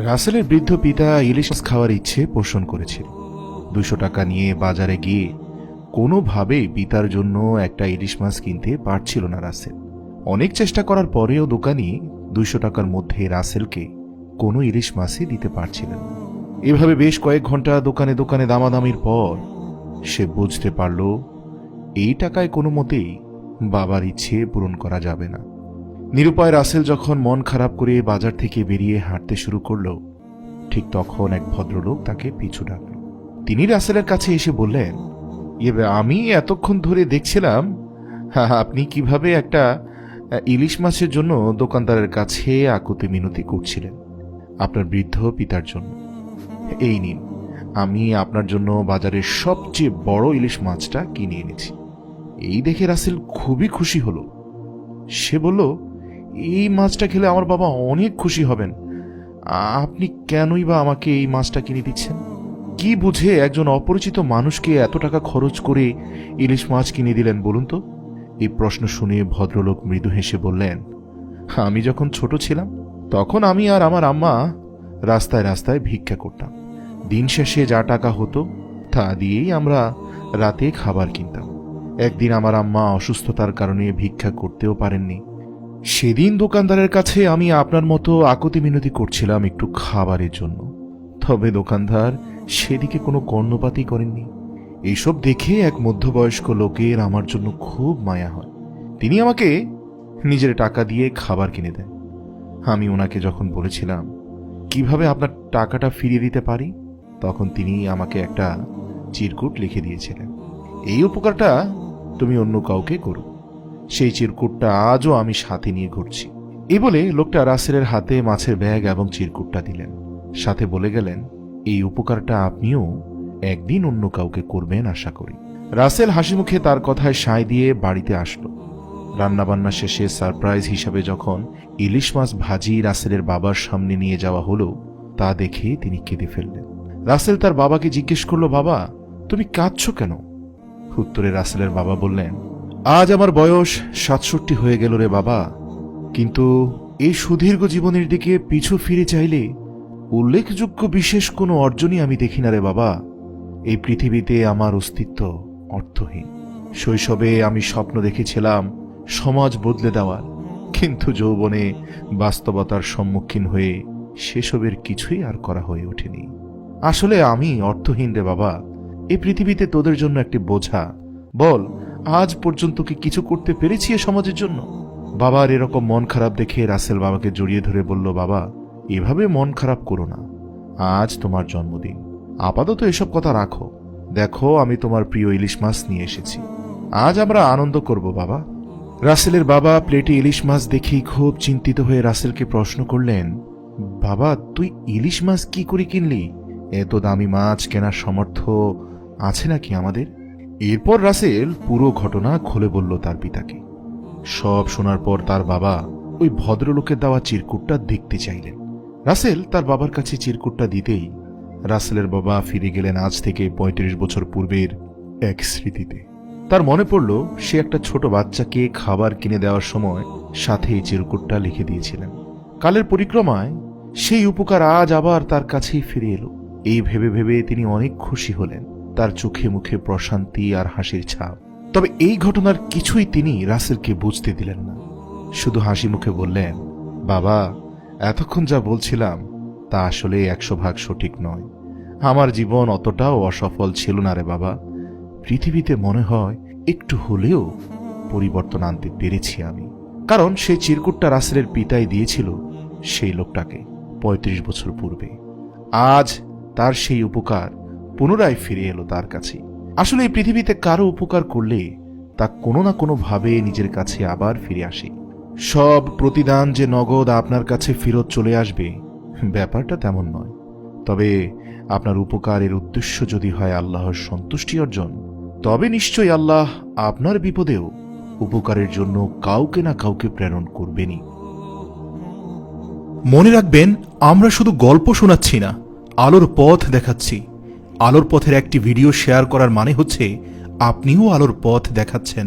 রাসেলের বৃদ্ধ পিতা ইলিশ মাছ খাওয়ার ইচ্ছে পোষণ করেছিল। 200 টাকা নিয়ে বাজারে গিয়ে কোনোভাবেই পিতার জন্য একটা ইলিশ মাছ কিনতে পারছিল না রাসেল। অনেক চেষ্টা করার পরেও দোকানি 200 টাকার মধ্যে রাসেলকে কোনো ইলিশ মাছই দিতে পারছিলেন না। এভাবে বেশ কয়েক ঘন্টা দোকানে দোকানে দামাদামির পর সে বুঝতে পারল এই টাকায় কোনো মতেই বাবার ইচ্ছে পূরণ করা যাবে না। নিরুপায় রাসেল যখন মন খারাপ করে বাজার থেকে বেরিয়ে হাঁটতে শুরু করল, ঠিক তখন এক ভদ্রলোক তাকে পিছু ডাকল। তিনি রাসেলের কাছে এসে বললেন, আমি এতক্ষণ ধরে দেখছিলাম আপনি কিভাবে একটা ইলিশ মাছের জন্য দোকানদারের কাছে আকুতি মিনতি করছিলেন আপনার বৃদ্ধ পিতার জন্য। এই নিন, আমি আপনার জন্য বাজারের সবচেয়ে বড় ইলিশ মাছটা কিনে এনেছি। এই দেখে রাসেল খুবই খুশি হলো। সে বলল, এই মাছটা খেলে আমার বাবা অনেক খুশি হবেন। আপনি কেনই বা আমাকে এই মাছটা কিনে দিচ্ছেন? কি বুঝে একজন অপরিচিত মানুষকে এত টাকা খরচ করে ইলিশ মাছ কিনে দিলেন বলুন তো? এই প্রশ্ন শুনে ভদ্রলোক মৃদু হেসে বললেন, আমি যখন ছোট ছিলাম তখন আমি আর আমার আম্মা রাস্তায় রাস্তায় ভিক্ষা করতাম। দিন শেষে যা টাকা হতো তা দিয়েই আমরা রাতে খাবার কিনতাম। একদিন আমার আম্মা অসুস্থতার কারণে ভিক্ষা করতেও পারেননি। সেদিন দোকানদারের কাছে আমি আপনার মতো আকুতি মিনতি করছিলাম একটু খাবারের জন্য, তবে দোকানদার সেদিকে কোনো কর্ণপাতই করেননি। এইসব দেখে এক মধ্যবয়স্ক লোকের আমার জন্য খুব মায়া হয়। তিনি আমাকে নিজের টাকা দিয়ে খাবার কিনে দেন। আমি ওনাকে যখন বলেছিলাম কিভাবে আপনার টাকাটা ফিরিয়ে দিতে পারি, তখন তিনি আমাকে একটা চিরকুট লিখে দিয়েছিলেন, এই উপকারটা তুমি অন্য কাউকে করো। সেই চিরকুটটা আজও আমি সাথে নিয়ে ঘুরছি। এই বলে লোকটা রাসেলের হাতে মাছের ব্যাগ এবং চিরকুটটা দিলেন, সাথে বলে গেলেন, এই উপকারটা আপনিও একদিন অন্য কাউকে করবেন আশা করি। রাসেল হাসি মুখে তার কথায় সায় দিয়ে বাড়িতে আসলো। রান্নাবান্না শেষে সারপ্রাইজ হিসাবে যখন ইলিশ মাছ ভাজি রাসেলের বাবার সামনে নিয়ে যাওয়া হলো, তা দেখে তিনি কেঁদে ফেললেন। রাসেল তার বাবাকে জিজ্ঞেস করলো, বাবা তুমি কাঁদছো কেন? উত্তরে রাসেলের বাবা বললেন, আজ আমার বয়স 67 হয়ে গেল রে বাবা, কিন্তু এই সুদীর্ঘ জীবনের দিকে পিছু ফিরে চাইলে উল্লেখযোগ্য বিশেষ কোনো অর্জনই আমি দেখি না রে বাবা। এই পৃথিবীতে আমার অস্তিত্ব অর্থহীন। শৈশবে আমি স্বপ্ন দেখেছিলাম সমাজ বদলে দেওয়ার, কিন্তু যৌবনে বাস্তবতার সম্মুখীন হয়ে সেসবের কিছুই আর করা হয়ে ওঠেনি। আসলে আমি অর্থহীন রে বাবা। এই পৃথিবীতে তোদের জন্য একটি বোঝা। বল, আজ পর্যন্ত কি কিছু করতে পেরেছি এ সমাজের জন্য? বাবার এরকম মন খারাপ দেখে রাসেল বাবাকে জড়িয়ে ধরে বলল, বাবা এভাবে মন খারাপ করো না, আজ তোমার জন্মদিন, আপাতত এসব কথা রাখো। দেখো আমি তোমার প্রিয় ইলিশ মাছ নিয়ে এসেছি, আজ আমরা আনন্দ করব বাবা। রাসেলের বাবা প্লেটে ইলিশ মাছ দেখেই খুব চিন্তিত হয়ে রাসেলকে প্রশ্ন করলেন, বাবা তুই ইলিশ মাছ কি করে কিনলি? এত দামি মাছ কেনার সামর্থ্য আছে নাকি আমাদের? এরপর রাসেল পুরো ঘটনা খুলে বলল তার পিতাকে। সব শোনার পর তার বাবা ওই ভদ্রলোকের দেওয়া চিরকুটটা দেখতে চাইলেন। রাসেল তার বাবার কাছে চিরকুটটা দিতেই রাসেলের বাবা ফিরে গেলেন আজ থেকে 35 বছর পূর্বের এক স্মৃতিতে। তার মনে পড়ল সে একটা ছোট বাচ্চাকে খাবার কিনে দেওয়ার সময় সাথে এই চিরকুটটা লিখে দিয়েছিলেন। কালের পরিক্রমায় সেই উপকার আজ আবার তার কাছেই ফিরে এলো। এই ভেবে ভেবে তিনি অনেক খুশি হলেন, তার চোখে মুখে প্রশান্তি আর হাসির ছাপ। তবে এই ঘটনার কিছুই তিনি রাসেলকে বুঝতে দিলেন না। শুধু হাসি মুখে বললেন, বাবা এতক্ষণ যা বলছিলাম তা আসলে 100% সঠিক নয়। আমার জীবন অতটাও অসফল ছিল না রে বাবা। পৃথিবীতে মনে হয় একটু হলেও পরিবর্তন আনতে পেরেছি আমি। কারণ সেই চিরকুটটা রাসেলের পিতাই দিয়েছিল সেই লোকটাকে 35 বছর পূর্বে। আজ তার সেই উপকার পুনরায় ফিরে এলো তার কাছে। আসলে এই পৃথিবীতে কারো উপকার করলে তা কোনো না কোনো ভাবে নিজের কাছে আবার ফিরে আসে। সব প্রতিদান যে নগদ আপনার কাছে ফেরত চলে আসবে ব্যাপারটা তেমন নয়। তবে আপনার উপকারের উদ্দেশ্য যদি হয় আল্লাহর সন্তুষ্টি অর্জন, তবে নিশ্চয়ই আল্লাহ আপনার বিপদেও উপকারের জন্য কাউকে না কাউকে প্রেরণ করবেনই। মনে রাখবেন, আমরা শুধু গল্প শোনাচ্ছি না, আলোর পথ দেখাচ্ছি। আলোর পথের একটি ভিডিও শেয়ার করার মানে হচ্ছে আপনিও আলোর পথ দেখাচ্ছেন।